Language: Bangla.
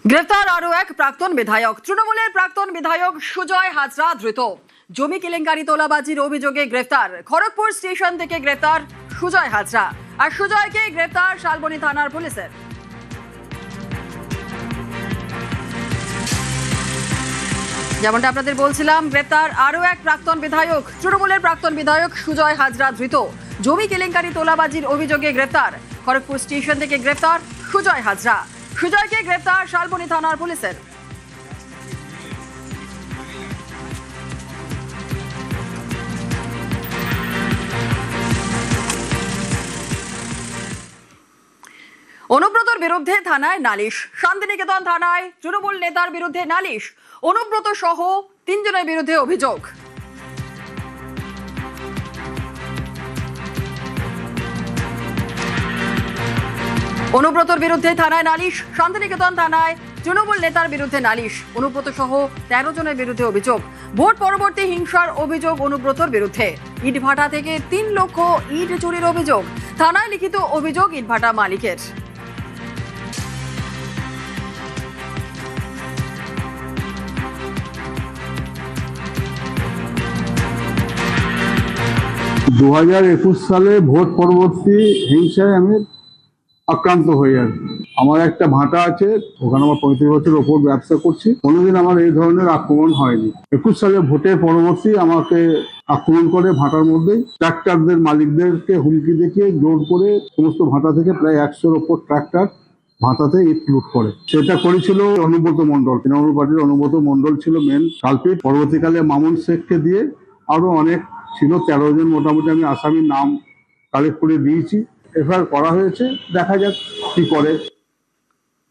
গ্রেফতার আরও এক প্রাক্তন বিধায়ক। তৃণমূলের প্রাক্তন বিধায়ক সুজয় হাজরা ধৃত। জমি কেলেঙ্কারি তোলাবাজির অভিযোগে গ্রেফতার। খড়গপুর স্টেশন থেকে গ্রেফতার সুজয় হাজরা। আর সুজয়কে গ্রেফতার শালবনী থানার পুলিশের। যেমনটা আপনাদের বলছিলাম, গ্রেফতার আরও এক প্রাক্তন বিধায়ক। তৃণমূলের প্রাক্তন বিধায়ক সুজয় হাজরা ধৃত। জমি কেলেঙ্কারি তোলাবাজির অভিযোগে গ্রেফতার। খড়গপুর স্টেশন থেকে গ্রেফতার সুজয় হাজরা। সুজয়কে গ্রেফতার শালবনী থানার পুলিশের। অনুব্রতর বিরুদ্ধে থানায় নালিশ। শান্তিনিকেতন থানায় তৃণমূল নেতার বিরুদ্ধে নালিশ। অনুব্রত সহ 3 জনের বিরুদ্ধে অভিযোগ। অনুব্রতর বিরুদ্ধে থানায় নালিশ। শান্তিনিকেতন থানায় তৃণমূল নেতার বিরুদ্ধে নালিশ। অনুব্রত সহ 13 জনের বিরুদ্ধে অভিযোগ। ভোট পরবর্তী হিংসার অভিযোগ অনুব্রতর বিরুদ্ধে। ইটভাটা থেকে 3 লক্ষ ইট চুরির অভিযোগ। থানায় লিখিত অভিযোগ ইটভাটা মালিকের। দু 2021 সালে ভোট পরবর্তী হিংসায় আমি আক্রান্ত হই। আর আমার একটা ভাটা আছে, ওখানে আমার 35 বছর ওপর ব্যবসা করছি। কোনোদিন আমার এই ধরনের আক্রমণ হয়নি। 21 সালে ভোটের পরবর্তী আমাকে আক্রমণ করে ভাটার মধ্যেই। ট্রাক্টরদের মালিকদেরকে হুমকি দেখিয়ে জোর করে সমস্ত ভাটা থেকে প্রায় 100-র ওপর ট্রাক্টর ভাটাতে ইট লুট করে। সেটা করেছিল অনুব্রত মণ্ডল, তৃণমূল পার্টির অনুব্রত মণ্ডল ছিল মেন কালপিট। পরবর্তীকালে মামুন শেখকে দিয়ে আরো অনেক ছিল, 13 জন মোটামুটি আমি আসামির নাম কালেক্ট করে দিয়েছি। এফআইআর করা হয়েছে, দেখা যাক কি করে।